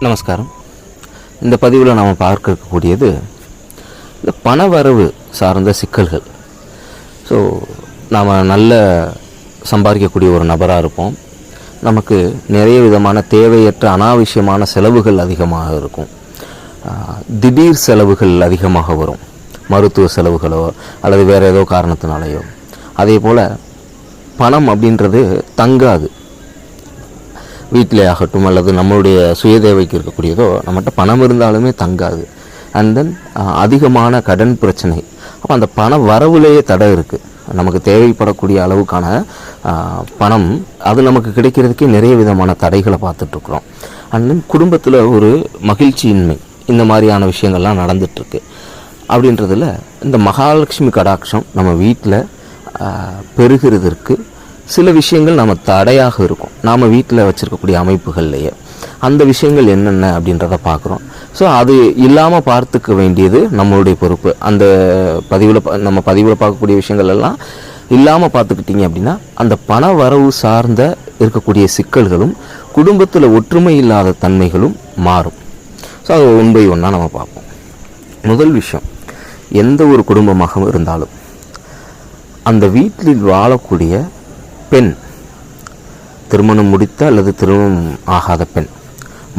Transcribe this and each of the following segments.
நமஸ்காரம். இந்த பதிவில் நாம் பார்க்கக்கூடியது இந்த பணவரவு சார்ந்த சிக்கல்கள். ஸோ நாம் நல்ல சம்பாதிக்கக்கூடிய ஒரு நபராக இருப்போம். நமக்கு நிறைய விதமான தேவையற்ற அனாவசியமான செலவுகள் அதிகமாக இருக்கும். திடீர் செலவுகள் அதிகமாக வரும், மருத்துவ செலவுகளோ அல்லது வேறு ஏதோ காரணத்தினாலேயோ. அதே போல் பணம் அப்படின்றது தங்காது. வீட்டிலே ஆகட்டும் அல்லது நம்மளுடைய சுய தேவைக்கு இருக்கக்கூடியதோ நம்மகிட்ட பணம் இருந்தாலுமே தங்காது. அண்ட் தென் அதிகமான கடன் பிரச்சனை. அப்போ அந்த பண வரவுலேயே தடை இருக்குது. நமக்கு தேவைப்படக்கூடிய அளவுக்கான பணம் அது நமக்கு கிடைக்கிறதுக்கே நிறைய விதமான தடைகளை பார்த்துட்ருக்குறோம். அண்ட் தென் குடும்பத்தில் ஒரு மகிழ்ச்சியின்மை, இந்த மாதிரியான விஷயங்கள்லாம் நடந்துகிட்ருக்கு. அப்படின்றதில் இந்த மகாலட்சுமி கடாட்சம் நம்ம வீட்டில் பெருகிறதுக்கு சில விஷயங்கள் நம்ம தடையாக இருக்கும். நாம் வீட்டில் வச்சுருக்கக்கூடிய அமைப்புகள்லையே அந்த விஷயங்கள் என்னென்ன அப்படின்றத பார்க்குறோம். ஸோ அது இல்லாமல் பார்த்துக்க வேண்டியது நம்மளுடைய பொறுப்பு. அந்த நம்ம பதிவில் பார்க்கக்கூடிய விஷயங்கள் எல்லாம் இல்லாமல் பார்த்துக்கிட்டிங்க அப்படின்னா அந்த பண வரவு சார்ந்த இருக்கக்கூடிய சிக்கல்களும் குடும்பத்தில் ஒற்றுமை இல்லாத தன்மைகளும் மாறும். ஸோ அது ஒன் பை ஒன்னாக நம்ம பார்ப்போம். முதல் விஷயம், எந்த ஒரு குடும்பமாக இருந்தாலும் அந்த வீட்டில் வாழக்கூடிய பெண், திருமணம் முடித்த அல்லது திருமணம் ஆகாத பெண்,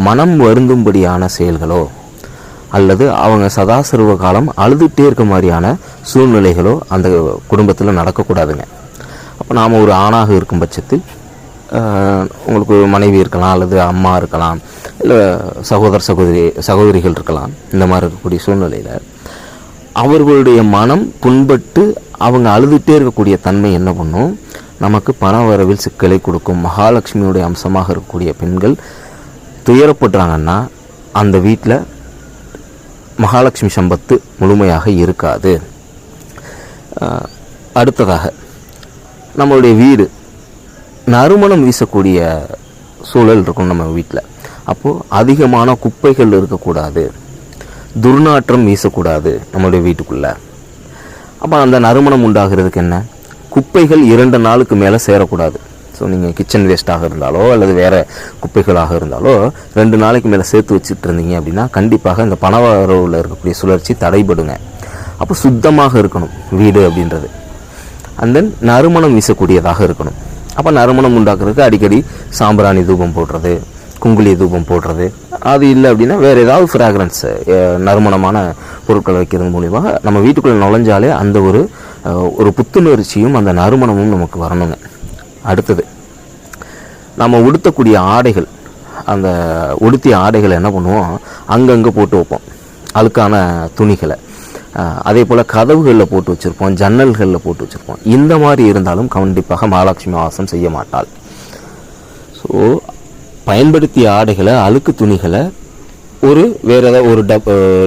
மனம் வருந்தும்படியான செயல்களோ அல்லது அவங்க சதாசர்வ காலம் அழுதுகிட்டே இருக்க மாதிரியான சூழ்நிலைகளோ அந்த குடும்பத்தில் நடக்கக்கூடாதுங்க. அப்போ நாம் ஒரு ஆணாக இருக்கும் பட்சத்தில் உங்களுக்கு மனைவி இருக்கலாம், அல்லது அம்மா இருக்கலாம், இல்லை சகோதரிகள் இருக்கலாம். இந்த மாதிரி இருக்கக்கூடிய சூழ்நிலையில் அவர்களுடைய மனம் புண்பட்டு அவங்க அழுதுகிட்டே இருக்கக்கூடிய தன்மை என்ன பண்ணும், நமக்கு பண வரவில் சிக்கலை கொடுக்கும். மகாலட்சுமியுடைய அம்சமாக இருக்கக்கூடிய பெண்கள் துயரப்படுறாங்கன்னா அந்த வீட்டில் மகாலட்சுமி சம்பத்து முழுமையாக இருக்காது. அடுத்ததாக, நம்மளுடைய வீடு நறுமணம் வீசக்கூடிய சூழல் இருக்கும் நம்ம வீட்டில். அப்போது அதிகமான குப்பைகள் இருக்கக்கூடாது, துர்நாற்றம் வீசக்கூடாது நம்மளுடைய வீட்டுக்குள்ளே. அப்போ அந்த நறுமணம் உண்டாகிறதுக்கு என்ன, குப்பைகள் 2 நாளுக்கு மேலே சேரக்கூடாது. ஸோ நீங்கள் கிச்சன் வேஸ்ட்டாக இருந்தாலோ அல்லது வேறு குப்பைகளாக இருந்தாலோ 2 நாளைக்கு மேலே சேர்த்து வச்சுட்டு இருந்தீங்க அப்படின்னா கண்டிப்பாக இந்த பணவரவில் இருக்கக்கூடிய சுழற்சி தடைபடுங்க. அப்போ சுத்தமாக இருக்கணும் வீடு அப்படின்றது. அண்ட் தென் நறுமணம் வீசக்கூடியதாக இருக்கணும். அப்போ நறுமணம் உண்டாக்குறதுக்கு அடிக்கடி சாம்பிராணி தூபம் போடுறது, குங்குலி தூபம் போடுறது. அது இல்லை அப்படின்னா வேறு ஏதாவது ஃப்ராக்ரன்ஸ் நறுமணமான பொருட்களை வைக்கிறது மூலிமா நம்ம வீட்டுக்குள்ளே நுழைஞ்சாலே அந்த ஒரு புத்துணர்ச்சியும் அந்த நறுமணமும் நமக்கு வரணுங்க. அடுத்தது, நம்ம உடுத்தக்கூடிய ஆடைகள், அந்த உடுத்திய ஆடைகளை என்ன பண்ணுவோம், அங்கங்கே போட்டு வைப்போம் அழுக்கான துணிகளை. அதே போல் கதவுகளில் போட்டு வச்சுருப்போம், ஜன்னல்களில் போட்டு வச்சுருப்போம். இந்த மாதிரி இருந்தாலும் கண்டிப்பாக மகாலட்சுமி வாசம் செய்ய மாட்டாள். ஸோ பயன்படுத்திய ஆடைகளை, அழுக்கு துணிகளை வேறு ஏதாவது ஒரு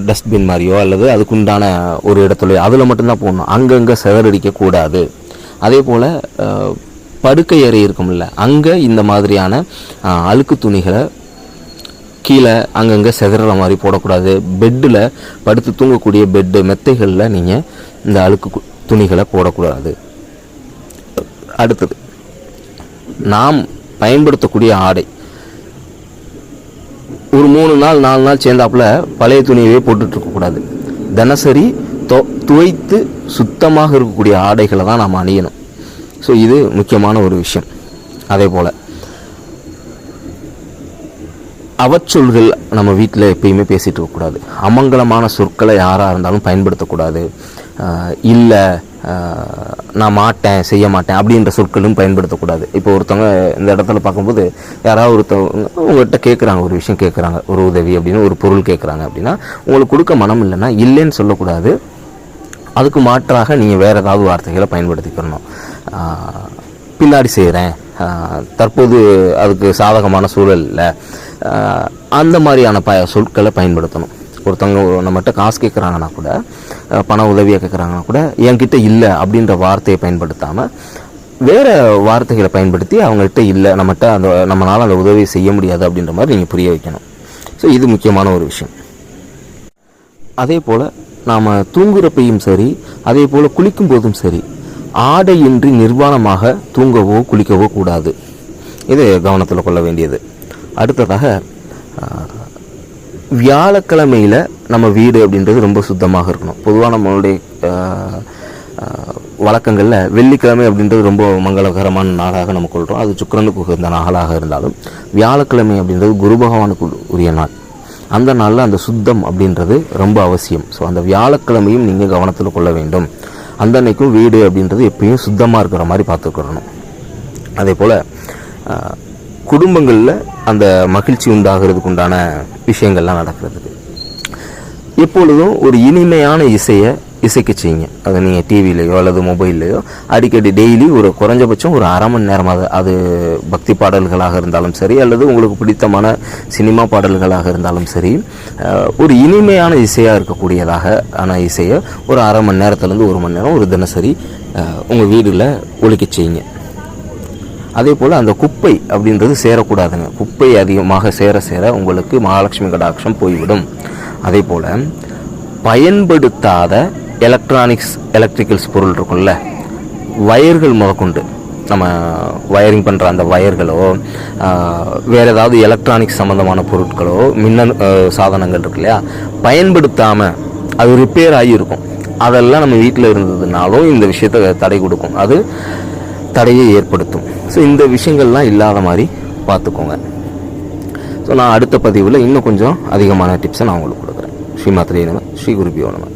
டஸ்ட்பின் மாதிரியோ அல்லது அதுக்குண்டான ஒரு இடத்துல அதில் மட்டும்தான் போடணும். அங்கங்கே சிதறடிக்கக்கூடாது. அதே போல் படுக்கை அறை இருக்கும்ல, அங்கே இந்த மாதிரியான அழுக்கு துணிகளை கீழே அங்கங்கே சிதற மாதிரி போடக்கூடாது. பெட்டில் படுத்து தூங்கக்கூடிய மெத்தைகளில் நீங்கள் இந்த அழுக்கு துணிகளை போடக்கூடாது. அடுத்தது, நாம் பயன்படுத்தக்கூடிய ஆடை ஒரு 3 நாள் 4 நாள் சேர்ந்தாப்புல பழைய துணியவே போட்டுட்டு இருக்கக்கூடாது. தினசரி துவைத்து சுத்தமாக இருக்கக்கூடிய ஆடைகளை தான் நாம் அணியணும். ஸோ இது முக்கியமான ஒரு விஷயம். அதே போல் அவச்சொல்கள் நம்ம வீட்டில் எப்பயுமே பேசிகிட்டு இருக்கக்கூடாது. அமங்கலமான சொற்களை யாராக இருந்தாலும் பயன்படுத்தக்கூடாது. இல்லை, நான் மாட்டேன், செய்ய மாட்டேன் அப்படின்ற சொற்களும் பயன்படுத்தக்கூடாது. இப்போ ஒருத்தவங்க இந்த இடத்துல பார்க்கும்போது யாராவது ஒருத்தவங்க உங்கள்கிட்ட கேட்குறாங்க, ஒரு விஷயம் கேட்குறாங்க, ஒரு உதவி அப்படின்னு, ஒரு பொருள் கேட்குறாங்க அப்படின்னா உங்களுக்கு கொடுக்க மனம் இல்லைன்னா இல்லைன்னு சொல்லக்கூடாது. அதுக்கு மாற்றாக நீங்கள் வேறு ஏதாவது வார்த்தைகளை பயன்படுத்திக்கிறணும். பின்னாடி செய்கிறேன், தற்போது அதுக்கு சாதகமான சூழல் இல்லை, அந்த மாதிரியான சொற்களை பயன்படுத்தணும். ஒருத்தவங்க நம்மகிட்ட காசு கேட்குறாங்கன்னா கூட, பண உதவியாக கேட்குறாங்கன்னா கூட என்கிட்ட இல்லை அப்படின்ற வார்த்தையை பயன்படுத்தாமல் வேறு வார்த்தைகளை பயன்படுத்தி அவங்கள்ட்ட இல்லை, நம்மளால் அந்த உதவியை செய்ய முடியாது அப்படின்ற மாதிரி நீங்கள் புரிய வைக்கணும். ஸோ இது முக்கியமான ஒரு விஷயம். அதே போல் நாம் தூங்குறப்பையும் சரி, அதே போல் குளிக்கும் போதும் சரி, ஆடையின்றி நிர்வாணமாக தூங்கவோ குளிக்கவோ கூடாது. இது கவனத்தில் கொள்ள வேண்டியது. அடுத்ததாக வியாழக்கிழமையில் நம்ம வீடு அப்படின்றது ரொம்ப சுத்தமாக இருக்கணும். பொதுவாக நம்மளுடைய வழக்கங்களில் வெள்ளிக்கிழமை அப்படின்றது ரொம்ப மங்களகரமான நாளாக நம்ம கொள்கிறோம். அது சுக்கிரனுக்கு உகந்த நாளாக இருந்தாலும் வியாழக்கிழமை அப்படின்றது குரு பகவானுக்கு உரிய நாள். அந்த நாளில் அந்த சுத்தம் அப்படின்றது ரொம்ப அவசியம். ஸோ அந்த வியாழக்கிழமையும் நீங்கள் கவனத்தில் கொள்ள வேண்டும். அந்த அன்னைக்கும் வீடு அப்படின்றது எப்பயும் சுத்தமாக இருக்கிற மாதிரி பார்த்துக்கிறணும். அதே போல் குடும்பங்களில் அந்த மகிழ்ச்சி உண்டாகிறதுக்கு உண்டான விஷயங்கள்லாம் நடக்கிறதுக்கு எப்பொழுதும் ஒரு இனிமையான இசையை இசைக்க செய்யுங்க. அது நீங்கள் டிவிலையோ அல்லது மொபைல்லையோ அடிக்கடி டெய்லி ஒரு குறைஞ்சபட்சம் ஒரு அரை மணி நேரமாக, அது பக்தி பாடல்களாக இருந்தாலும் சரி அல்லது உங்களுக்கு பிடித்தமான சினிமா பாடல்களாக இருந்தாலும் சரி, ஒரு இனிமையான இசையாக இருக்கக்கூடியதாக ஆன இசையை ஒரு அரை மணி நேரத்துலேருந்து ஒரு மணி நேரம் ஒரு தினசரி உங்கள் வீடில் ஒலிக்க செய்யுங்க. அதே போல் அந்த குப்பை அப்படின்றது சேரக்கூடாதுங்க. குப்பை அதிகமாக சேர சேர உங்களுக்கு மகாலட்சுமி கடாட்சம் போய்விடும். அதே போல் பயன்படுத்தாத எலக்ட்ரிக்கல்ஸ் பொருள் இருக்கும்ல, வயர்கள் முதற்கொண்டு நம்ம வயரிங் பண்ணுற அந்த வயர்களோ வேறு ஏதாவது எலக்ட்ரானிக்ஸ் சம்மந்தமான பொருட்களோ மின்னணு சாதனங்கள் இருக்கு இல்லையா, பயன்படுத்தாமல் அது ரிப்பேர் ஆகியிருக்கும், அதெல்லாம் நம்ம வீட்டில் இருந்ததுனாலும் இந்த விஷயத்தை தடை கொடுக்கும், அது தடையை ஏற்படுத்தும். ஸோ இந்த விஷயங்கள்லாம் இல்லாத மாதிரி பார்த்துக்கோங்க. ஸோ நான் அடுத்த பதிவில் இன்னும் கொஞ்சம் அதிகமான டிப்ஸை நான் உங்களுக்கு கொடுக்குறேன். ஸ்ரீ மாத்ரே நம, ஸ்ரீ குருபியோ நம.